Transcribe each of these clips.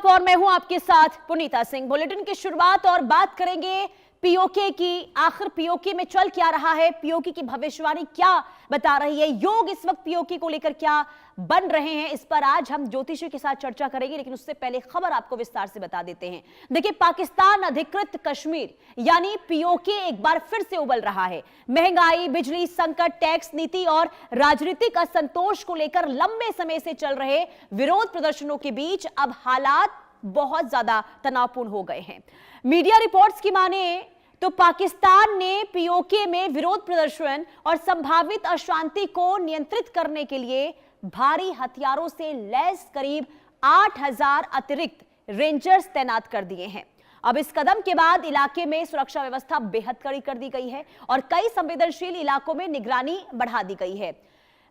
आप और मैं हूं आपके साथ पुनीता सिंह। बुलेटिन की शुरुआत और बात करेंगे पीओके की। आखिर पीओके में चल क्या रहा है, पीओके की भविष्यवाणी क्या बता रही है, योग इस वक्त पीओके को लेकर क्या बन रहे हैं, इस पर आज हम ज्योतिषी के साथ चर्चा करेंगे। लेकिन उससे पहले खबर आपको विस्तार से बता देते हैं। देखिए, पाकिस्तान अधिकृत कश्मीर यानी पीओके एक बार फिर से उबल रहा है। महंगाई, बिजली संकट, टैक्स नीति और राजनीतिक असंतोष को लेकर लंबे समय से चल रहे विरोध प्रदर्शनों के बीच अब हालात बहुत ज्यादा तनावपूर्ण हो गए हैं। मीडिया रिपोर्ट्स की माने तो पाकिस्तान ने पीओके में विरोध प्रदर्शन और संभावित अशांति को नियंत्रित करने के लिए भारी हथियारों से लैस करीब 8000 अतिरिक्त रेंजर्स तैनात कर दिए हैं। अब इस कदम के बाद इलाके में सुरक्षा व्यवस्था बेहद कड़ी कर दी गई है और कई संवेदनशील इलाकों में निगरानी बढ़ा दी गई है।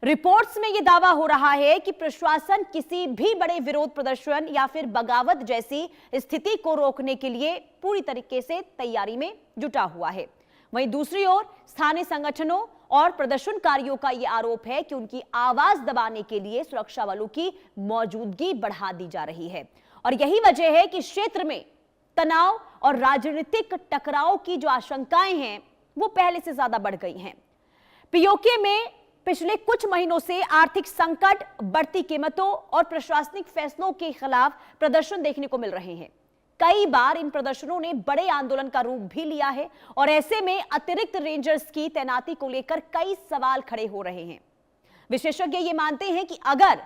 रिपोर्ट्स में यह दावा हो रहा है कि प्रशासन किसी भी बड़े विरोध प्रदर्शन या फिर बगावत जैसी स्थिति को रोकने के लिए पूरी तरीके से तैयारी में जुटा हुआ है। वहीं दूसरी ओर स्थानीय संगठनों और प्रदर्शनकारियों का यह आरोप है कि उनकी आवाज दबाने के लिए सुरक्षा बलों की मौजूदगी बढ़ा दी जा रही है और यही वजह है कि क्षेत्र में तनाव और राजनीतिक टकराव की जो आशंकाएं हैं वो पहले से ज्यादा बढ़ गई हैं। पीओके में पिछले कुछ महीनों से आर्थिक संकट, बढ़ती कीमतों और प्रशासनिक फैसलों के खिलाफ प्रदर्शन देखने को मिल रहे हैं। कई बार इन प्रदर्शनों ने बड़े आंदोलन का रूप भी लिया है और ऐसे में अतिरिक्त रेंजर्स की तैनाती को लेकर कई सवाल खड़े हो रहे हैं। विशेषज्ञ ये मानते हैं कि अगर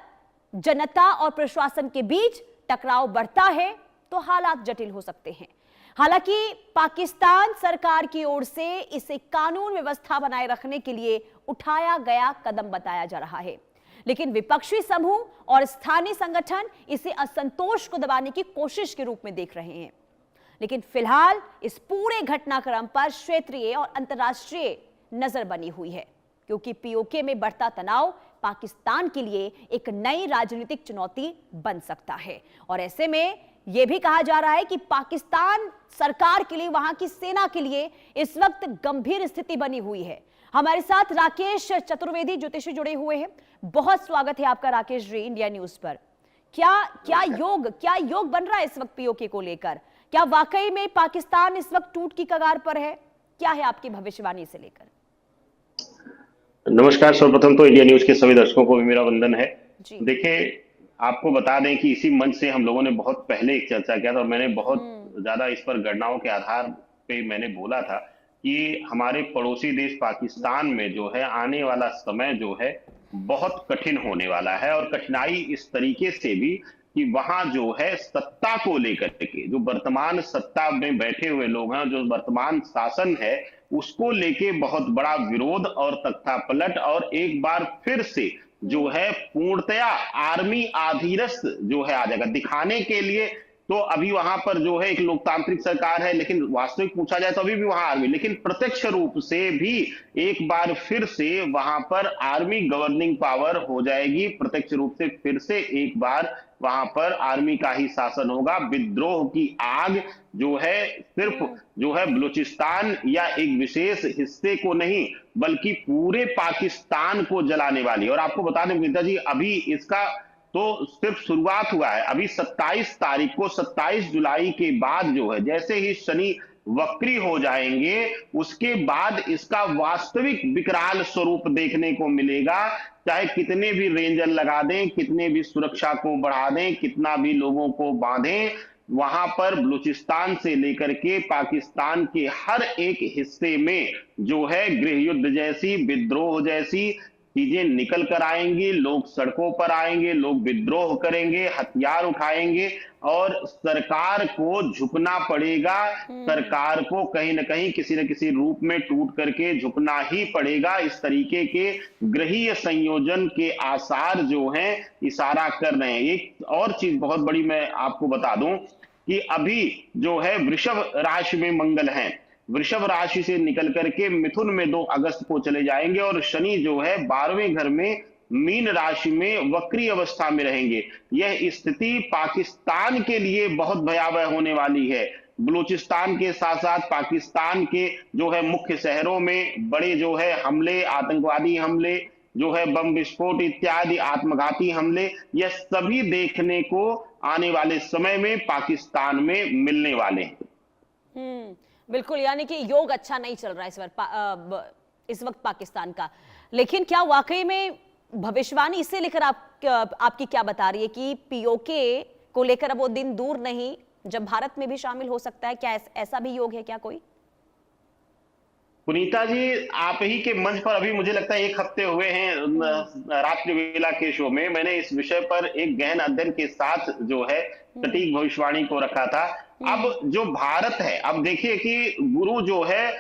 जनता और प्रशासन के बीच टकराव बढ़ता है तो हालात जटिल हो सकते हैं। हालांकि पाकिस्तान सरकार की ओर से इसे कानून व्यवस्था बनाए रखने के लिए उठाया गया कदम बताया जा रहा है, लेकिन विपक्षी समूह और स्थानीय संगठन इसे असंतोष को दबाने की कोशिश के रूप में देख रहे हैं। लेकिन फिलहाल इस पूरे घटनाक्रम पर क्षेत्रीय और अंतर्राष्ट्रीय नजर बनी हुई है, क्योंकि पीओके में बढ़ता तनाव पाकिस्तान के लिए एक नई राजनीतिक चुनौती बन सकता है। और ऐसे में यह भी कहा जा रहा है कि पाकिस्तान सरकार के लिए, वहां की सेना के लिए इस वक्त गंभीर स्थिति बनी हुई है। हमारे साथ राकेश चतुर्वेदी ज्योतिषी जुड़े हुए हैं। बहुत स्वागत है आपका राकेश जी इंडिया न्यूज पर। क्या योग बन रहा है इस वक्त पीओके को लेकर? क्या वाकई में पाकिस्तान इस वक्त टूट की कगार पर है? क्या है आपकी भविष्यवाणी से लेकर? नमस्कार। सर्वप्रथम तो इंडिया न्यूज के सभी दर्शकों को भी मेरा वंदन है। देखिए, आपको बता दें कि इसी मंच से हम लोगों ने बहुत पहले एक चर्चा किया था और मैंने बहुत ज्यादा इस पर गणनाओं के आधार पे मैंने बोला था कि हमारे पड़ोसी देश पाकिस्तान में जो है आने वाला समय जो है बहुत कठिन होने वाला है। और कठिनाई इस तरीके से भी कि वहां जो है सत्ता को लेकर के, जो वर्तमान सत्ता में बैठे हुए लोग हैं, जो वर्तमान शासन है, उसको लेके बहुत बड़ा विरोध और तख्तापलट और एक बार फिर से जो है पूर्णतया आर्मी आधिरस्त जो है आ जाएगा दिखाने के लिए। तो अभी वहां पर जो है एक लोकतांत्रिक सरकार है, लेकिन वास्तविक पूछा जाए तो अभी भी वहां आर्मी, लेकिन प्रत्यक्ष रूप से भी एक बार फिर से वहां पर आर्मी गवर्निंग पावर हो जाएगी। प्रत्यक्ष रूप से फिर से एक बार वहां पर आर्मी का ही शासन होगा। विद्रोह की आग जो है सिर्फ जो है बलूचिस्तान या एक विशेष हिस्से को नहीं बल्कि पूरे पाकिस्तान को जलाने वाली। और आपको बता दें गीता जी, अभी इसका तो सिर्फ शुरुआत हुआ है। अभी 27 तारीख को, 27 जुलाई के बाद जो है जैसे ही शनि वक्री हो जाएंगे उसके बाद इसका वास्तविक विकराल स्वरूप देखने को मिलेगा। चाहे कितने भी रेंजर लगा दें, कितने भी सुरक्षा को बढ़ा दें, कितना भी लोगों को बांधें, वहां पर बलूचिस्तान से लेकर के पाकिस्तान के हर एक हिस्से में जो है गृह युद्ध जैसी, विद्रोह जैसी चीजें निकल कर आएंगी। लोग सड़कों पर आएंगे, लोग विद्रोह करेंगे, हथियार उठाएंगे और सरकार को झुकना पड़ेगा। सरकार को कहीं ना कहीं किसी न किसी रूप में टूट करके झुकना ही पड़ेगा। इस तरीके के ग्रहीय संयोजन के आसार जो हैं इशारा कर रहे हैं। एक और चीज बहुत बड़ी मैं आपको बता दूं कि अभी जो है वृषभ राशि में मंगल है, वृषभ राशि से निकल करके मिथुन में 2 अगस्त को चले जाएंगे और शनि जो है 12वें घर में मीन राशि में वक्री अवस्था में रहेंगे। यह स्थिति पाकिस्तान के लिए बहुत भयावह होने वाली है। बलूचिस्तान के साथ साथ पाकिस्तान के जो है मुख्य शहरों में बड़े जो है हमले, आतंकवादी हमले, जो है बम विस्फोट इत्यादि आत्मघाती हमले, यह सभी देखने को आने वाले समय में पाकिस्तान में मिलने वाले हैं। बिल्कुल, यानी कि योग अच्छा नहीं चल रहा है इस वक्त पाकिस्तान का। लेकिन क्या वाकई में भविष्यवाणी इसे लेकर आपकी क्या बता रही है कि पीओके को लेकर अब वो दिन दूर नहीं जब भारत में भी शामिल हो सकता है? क्या ऐसा भी योग है क्या कोई? पुनीता जी, आप ही के मंच पर अभी मुझे लगता है 1 हफ्ते हुए हैं रात्रि वेला के शो में मैंने इस विषय पर एक गहन अध्ययन के साथ जो है सटीक भविष्यवाणी को रखा था। अब जो भारत है, अब देखिए कि गुरु जो है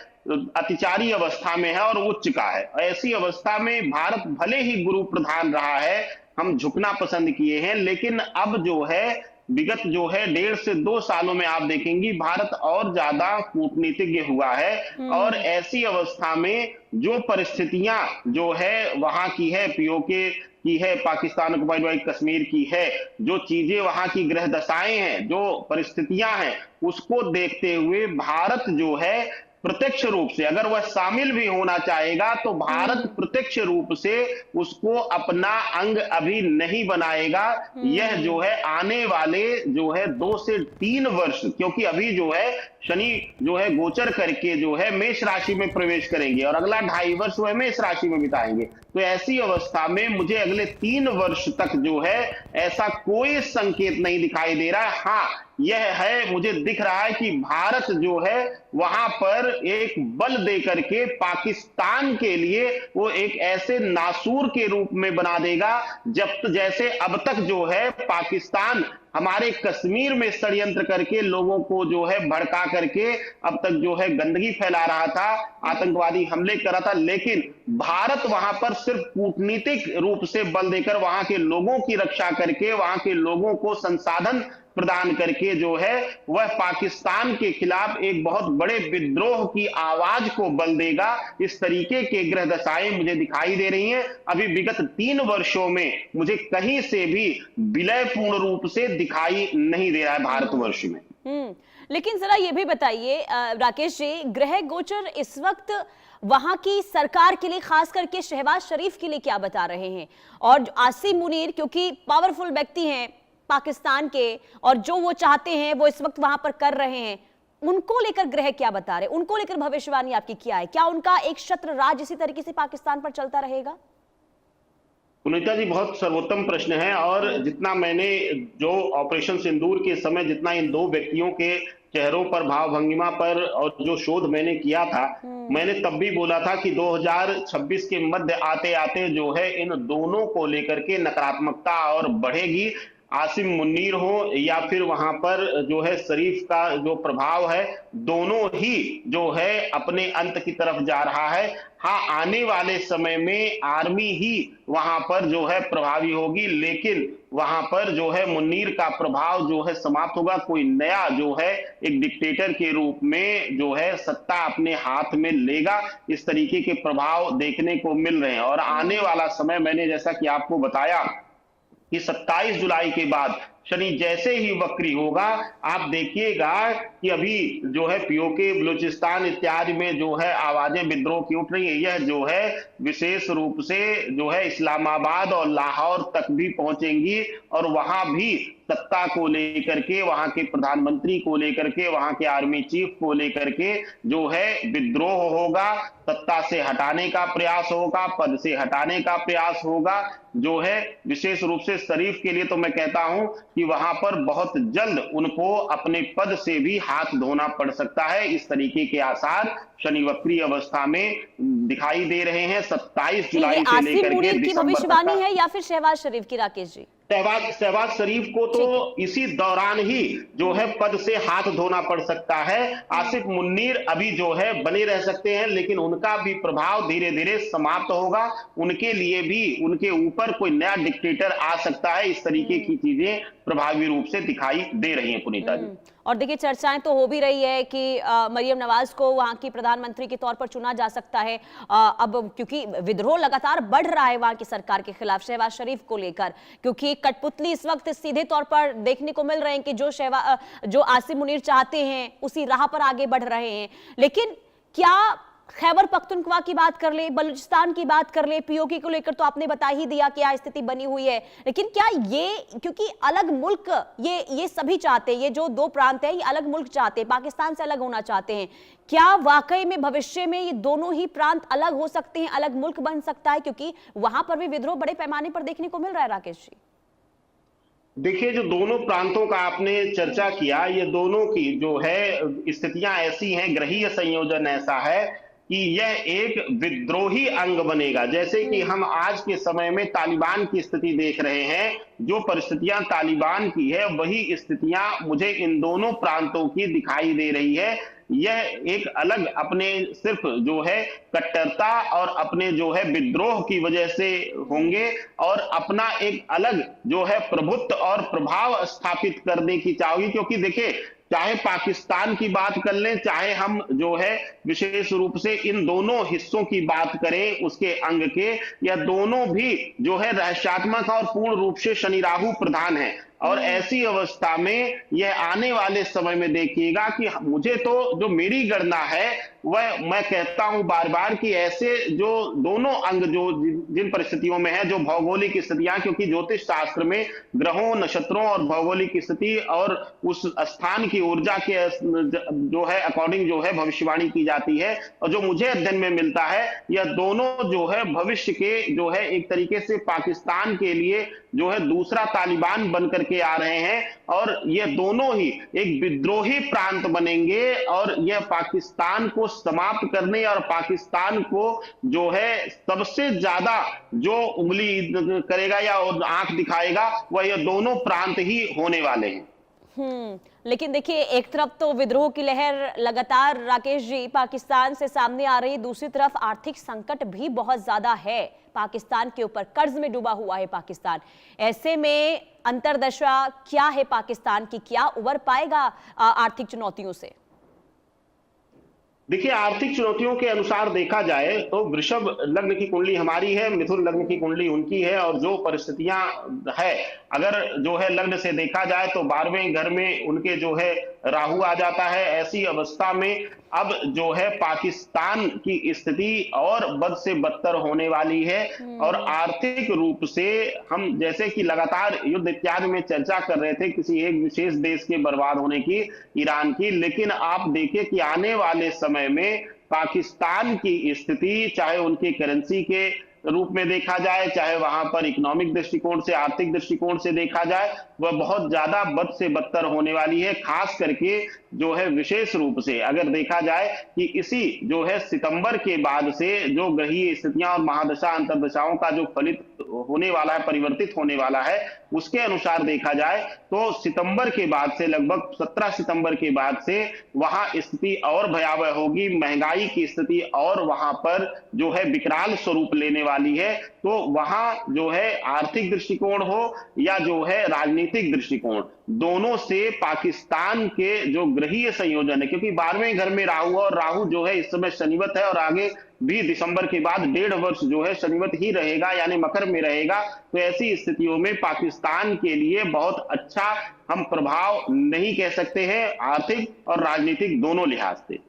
अतिचारी अवस्था में है और उच्च का है। ऐसी अवस्था में भारत भले ही गुरु प्रधान रहा है, हम झुकना पसंद किए हैं, लेकिन अब जो है विगत जो है 1.5 से 2 सालों में आप देखेंगी भारत और ज्यादा कूटनीतिज्ञ हुआ है। और ऐसी अवस्था में जो परिस्थितियां जो है वहां की है, पीओके की है, पाकिस्तान ऑक्युपाइड बाय कश्मीर की है, जो चीजें वहां की ग्रह दशाएं हैं, जो परिस्थितियां हैं, उसको देखते हुए भारत जो है प्रत्यक्ष रूप से अगर वह शामिल भी होना चाहेगा तो भारत प्रत्यक्ष रूप से उसको अपना अंग अभी नहीं बनाएगा। यह जो है आने वाले जो है 2 से 3 वर्ष, क्योंकि अभी जो है शनि जो है गोचर करके जो है मेष राशि में प्रवेश करेंगे और अगला 2.5 वर्ष वह मेष राशि में बिताएंगे। तो ऐसी अवस्था में मुझे अगले 3 वर्ष तक जो है ऐसा कोई संकेत नहीं दिखाई दे रहा है। हाँ, यह है, मुझे दिख रहा है कि भारत जो है वहां पर एक बल दे करके पाकिस्तान के लिए वो एक ऐसे नासूर के रूप में बना देगा जैसे अब तक जो है पाकिस्तान हमारे कश्मीर में षड्यंत्र करके लोगों को जो है भड़का करके अब तक जो है गंदगी फैला रहा था, आतंकवादी हमले कर रहा था, लेकिन भारत वहां पर सिर्फ कूटनीतिक रूप से बल देकर वहां के लोगों की रक्षा करके, वहां के लोगों को संसाधन प्रदान करके जो है वह पाकिस्तान के खिलाफ एक बहुत बड़े विद्रोह की आवाज को बल देगा। इस तरीके के ग्रह दशाएं मुझे दिखाई दे रही हैं। अभी विगत 3 वर्षों में मुझे कहीं से भी विलयपूर्ण रूप से दिखाई नहीं दे रहा है भारतवर्ष में। लेकिन जरा ये भी बताइए राकेश जी, ग्रह गोचर इस वक्त वहां की सरकार के लिए, खास करके शहबाज शरीफ के लिए क्या बता रहे हैं? और आसिम मुनीर क्योंकि पावरफुल व्यक्ति हैं पाकिस्तान के और जो वो चाहते हैं वो इस वक्त वहां पर कर रहे हैं, उनको लेकर ग्रह क्या बता रहे हैं? उनको लेकर भविष्यवाणी आपकी क्या है? क्या उनका एक छत्र राज इसी तरीके से पाकिस्तान पर चलता रहेगा? पुनीता जी, बहुत सर्वोत्तम प्रश्न है। और जितना मैंने जो ऑपरेशन सिंदूर के समय जितना इन 2 व्यक्तियों के चेहरों पर, भाव भंगिमा पर और जो शोध मैंने किया था, मैंने तब भी बोला था कि 2026 के मध्य आते आते जो है इन दोनों को लेकर के नकारात्मकता और बढ़ेगी। आसिम मुन्नीर हो या फिर वहां पर जो है शरीफ का जो प्रभाव है, दोनों ही जो है अपने अंत की तरफ जा रहा है। हाँ, आने वाले समय में आर्मी ही वहां पर जो है प्रभावी होगी, लेकिन वहां पर जो है मुन्नीर का प्रभाव जो है समाप्त होगा। कोई नया जो है एक डिक्टेटर के रूप में जो है सत्ता अपने हाथ में लेगा। इस तरीके के प्रभाव देखने को मिल रहे हैं। और आने वाला समय, मैंने जैसा कि आपको बताया कि 27 जुलाई के बाद शनि जैसे ही वक्री होगा, आप देखिएगा कि अभी जो है पीओके, बलूचिस्तान इत्यादि में जो है आवाजें विद्रोह की उठ रही है। यह जो है विशेष रूप से जो है इस्लामाबाद और लाहौर तक भी पहुंचेंगी और वहां भी सत्ता को लेकर के, वहां के प्रधानमंत्री को लेकर के, वहां के आर्मी चीफ को लेकर के जो है विद्रोह होगा। सत्ता से हटाने का प्रयास होगा, पद से हटाने का प्रयास होगा। जो है विशेष रूप से शरीफ के लिए तो मैं कहता हूं कि वहां पर बहुत जल्द उनको अपने पद से भी हाथ धोना पड़ सकता है। इस तरीके के आसार शनि वक्री अवस्था में दिखाई दे रहे हैं। 27 जुलाई से लेकर के दिसंबर भविष्यवाणी है या फिर शहबाज शरीफ की राकेश जी? शहबाज शरीफ को तो इसी दौरान ही जो है पद से हाथ धोना पड़ सकता है। आसिफ मुन्नीर अभी जो है बने रह सकते हैं, लेकिन उनका भी प्रभाव धीरे धीरे समाप्त होगा। उनके लिए भी उनके ऊपर कोई नया डिक्टेटर आ सकता है। इस तरीके की चीजें प्रभावी रूप से दिखाई दे रही हैं पुनीता जी। और देखिए, चर्चाएं तो हो भी रही है कि मरियम नवाज को वहां की प्रधानमंत्री के तौर पर चुना जा सकता है। अब क्योंकि विद्रोह लगातार बढ़ रहा है वहां की सरकार के खिलाफ शहबाज शरीफ को लेकर, क्योंकि कठपुतली इस वक्त सीधे तौर पर देखने को मिल रहे हैं कि जो आसिम मुनीर चाहते हैं उसी राह पर आगे बढ़ रहे हैं। लेकिन क्या खैबर पख्तूनख्वा की बात कर ले, बलूचिस्तान की बात कर ले, पीओके को लेकर तो आपने बता ही दिया क्या स्थिति बनी हुई है। लेकिन क्या ये, क्योंकि अलग मुल्क ये सभी चाहते हैं, ये जो दो प्रांत है ये अलग मुल्क चाहते हैं, पाकिस्तान से अलग होना चाहते हैं, क्या वाकई में भविष्य में ये दोनों ही प्रांत अलग हो सकते हैं, अलग मुल्क बन सकता है? क्योंकि वहां पर भी विद्रोह बड़े पैमाने पर देखने को मिल रहा है राकेश जी। देखिए, जो दोनों प्रांतों का आपने चर्चा किया, ये दोनों की जो है स्थितियां ऐसी हैं, ग्रहीय संयोजन ऐसा है कि यह एक विद्रोही अंग बनेगा। जैसे कि हम आज के समय में तालिबान की स्थिति देख रहे हैं, जो परिस्थितियां तालिबान की है वही स्थितियां मुझे इन दोनों प्रांतों की दिखाई दे रही है। यह एक अलग अपने सिर्फ जो है कट्टरता और अपने जो है विद्रोह की वजह से होंगे, और अपना एक अलग जो है प्रभुत्व और प्रभाव स्थापित करने की चाहोगी। क्योंकि देखिए, चाहे पाकिस्तान की बात कर लें, चाहे हम जो है विशेष रूप से इन दोनों हिस्सों की बात करें उसके अंग के, या दोनों भी जो है रहस्यात्मक और पूर्ण रूप से शनि राहु प्रधान है। और ऐसी अवस्था में यह आने वाले समय में देखिएगा कि मुझे तो जो मेरी गणना है वह, मैं कहता हूं बार बार कि ऐसे जो दोनों अंग जो जिन परिस्थितियों में है, जो भौगोलिक स्थितियां, क्योंकि ज्योतिष शास्त्र में ग्रहों, नक्षत्रों और भौगोलिक स्थिति और उस स्थान की ऊर्जा के जो है अकॉर्डिंग जो है भविष्यवाणी की जाती है। और जो मुझे अध्ययन में मिलता है, यह दोनों जो है भविष्य के जो है एक तरीके से पाकिस्तान के लिए जो है दूसरा तालिबान बनकर के आ रहे हैं, और ये दोनों ही एक विद्रोही प्रांत बनेंगे, और यह पाकिस्तान को समाप्त करने और पाकिस्तान को जो है सबसे ज्यादा जो उंगली करेगा या आंख दिखाएगा, वह ये दोनों प्रांत ही होने वाले हैं। लेकिन देखिए, एक तरफ तो विद्रोह की लहर लगातार राकेश जी पाकिस्तान से सामने आ रही है, दूसरी तरफ आर्थिक संकट भी बहुत ज्यादा है पाकिस्तान के ऊपर, कर्ज में डूबा हुआ है पाकिस्तान। ऐसे में अंतर्दशा क्या है पाकिस्तान की, क्या उबर पाएगा आर्थिक चुनौतियों से? देखिए, आर्थिक चुनौतियों के अनुसार देखा जाए तो वृषभ लग्न की कुंडली हमारी है, मिथुन लग्न की कुंडली उनकी है, और जो परिस्थितियां है, अगर जो है लग्न से देखा जाए तो 12वें घर में उनके जो है राहु आ जाता है। ऐसी अवस्था में अब जो है पाकिस्तान की स्थिति और बद से बदतर होने वाली है, और आर्थिक रूप से हम जैसे कि लगातार युद्ध इत्यादि में चर्चा कर रहे थे किसी एक विशेष देश के बर्बाद होने की, ईरान की, लेकिन आप देखिए कि आने वाले समय में पाकिस्तान की स्थिति, चाहे उनकी करेंसी के रूप में देखा जाए, चाहे वहां पर इकोनॉमिक दृष्टिकोण से, आर्थिक दृष्टिकोण से देखा जाए, वह बहुत ज्यादा बद से बदतर होने वाली है। खास करके जो है विशेष रूप से अगर देखा जाए कि इसी जो है सितंबर के बाद से जो ग्रहीय स्थितियां और महादशा अंतर्दशाओं का जो फलित होने वाला है, परिवर्तित होने वाला है, उसके अनुसार देखा जाए तो सितंबर के बाद से, लगभग 17 सितंबर के बाद से वहां स्थिति और भयावह होगी, महंगाई की स्थिति और वहां पर जो है विकराल स्वरूप लेने वाली है। तो वहां जो है आर्थिक दृष्टिकोण हो या जो है राजनीतिक दृष्टिकोण, दोनों से पाकिस्तान के जो ग्रहीय संयोजन है, क्योंकि 12वें घर में राहु, और राहु जो है इस समय शनिवत है, और आगे भी दिसंबर के बाद 1.5 वर्ष जो है शनिवत ही रहेगा, यानी मकर में रहेगा। तो ऐसी स्थितियों में पाकिस्तान के लिए बहुत अच्छा हम प्रभाव नहीं कह सकते हैं, आर्थिक और राजनीतिक दोनों लिहाज से।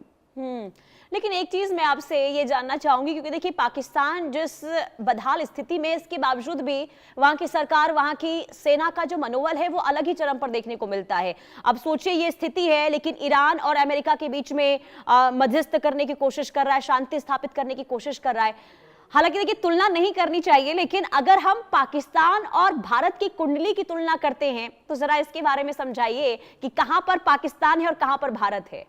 लेकिन एक चीज मैं आपसे ये जानना चाहूंगी, क्योंकि देखिए पाकिस्तान जिस बदहाल स्थिति में, इसके बावजूद भी वहां की सरकार, वहां की सेना का जो मनोबल है वो अलग ही चरम पर देखने को मिलता है। अब सोचिए ये स्थिति है, लेकिन ईरान और अमेरिका के बीच में मध्यस्थ करने की कोशिश कर रहा है, शांति स्थापित करने की कोशिश कर रहा है। हालांकि देखिए तुलना नहीं करनी चाहिए, लेकिन अगर हम पाकिस्तान और भारत की कुंडली की तुलना करते हैं तो जरा इसके बारे में समझाइए कि कहां पर पाकिस्तान है और कहां पर भारत है।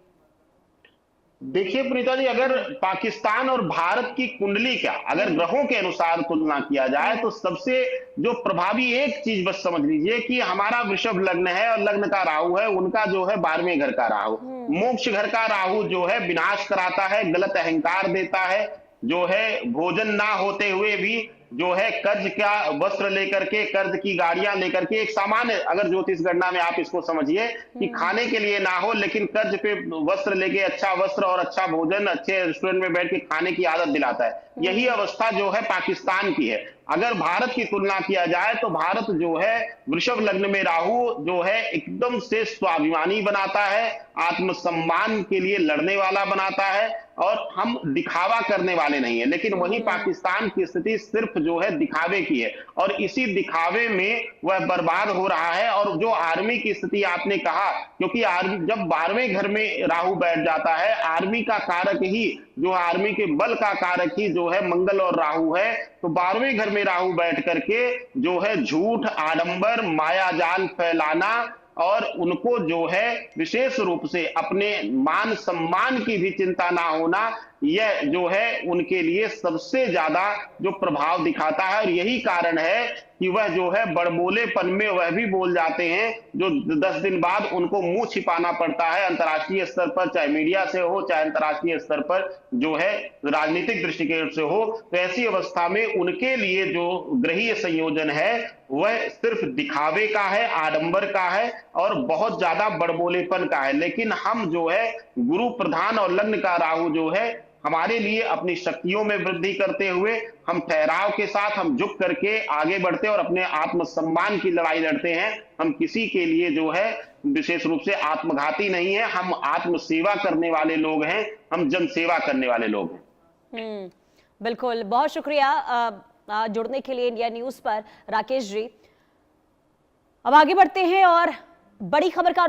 देखिए प्रीता जी, अगर पाकिस्तान और भारत की कुंडली का अगर ग्रहों के अनुसार तुलना किया जाए तो सबसे जो प्रभावी एक चीज बस समझ लीजिए कि हमारा वृषभ लग्न है और लग्न का राहु है, उनका जो है 12वें घर का राहु, मोक्ष घर का राहु जो है विनाश कराता है, गलत अहंकार देता है, जो है भोजन ना होते हुए भी जो है कर्ज का वस्त्र लेकर के, कर्ज की गाड़ियां लेकर के, एक सामान्य अगर ज्योतिष गणना में आप इसको समझिए कि खाने के लिए ना हो लेकिन कर्ज पे वस्त्र लेके अच्छा वस्त्र और अच्छा भोजन अच्छे रेस्टोरेंट में बैठ के खाने की आदत दिलाता है। यही अवस्था जो है पाकिस्तान की है। अगर भारत की तुलना किया जाए तो भारत जो है वृषभ लग्न में राहु जो है एकदम से स्वाभिमानी बनाता है, आत्मसम्मान के लिए लड़ने वाला बनाता है, और हम दिखावा करने वाले नहीं है। लेकिन वहीं पाकिस्तान की स्थिति सिर्फ जो है दिखावे की है, और इसी दिखावे में वह बर्बाद हो रहा है। और जो आर्मी की स्थिति आपने कहा, क्योंकि आर्मी जब 12वें घर में राहु बैठ जाता है, आर्मी का कारक ही जो आर्मी के बल का कारक ही जो है मंगल और राहु है, तो 12वें घर में राहु बैठ करके जो है झूठ, आडंबर, मायाजाल फैलाना, और उनको जो है विशेष रूप से अपने मान सम्मान की भी चिंता ना होना, यह जो है उनके लिए सबसे ज्यादा जो प्रभाव दिखाता है। और यही कारण है कि वह जो है बड़बोलेपन में वह भी बोल जाते हैं जो 10 दिन बाद उनको मुंह छिपाना पड़ता है, अंतर्राष्ट्रीय स्तर पर, चाहे मीडिया से हो, चाहे अंतर्राष्ट्रीय स्तर पर जो है राजनीतिक दृष्टिकोण से हो। तो ऐसी अवस्था में उनके लिए जो ग्रहीय संयोजन है वह सिर्फ दिखावे का है, आडंबर का है, और बहुत ज्यादा बड़बोलेपन का है। लेकिन हम जो है गुरु प्रधान और लग्न का राहु जो है हमारे लिए अपनी शक्तियों में वृद्धि करते हुए हम ठहराव के साथ हम झुक करके आगे बढ़ते और अपने आत्मसम्मान की लड़ाई लड़ते हैं। हम किसी के लिए जो है विशेष रूप से आत्मघाती नहीं है, हम आत्मसेवा करने वाले लोग हैं, हम जन सेवा करने वाले लोग हैं। बिल्कुल, बहुत शुक्रिया जुड़ने के लिए इंडिया न्यूज पर राकेश जी। अब आगे बढ़ते हैं और बड़ी खबर का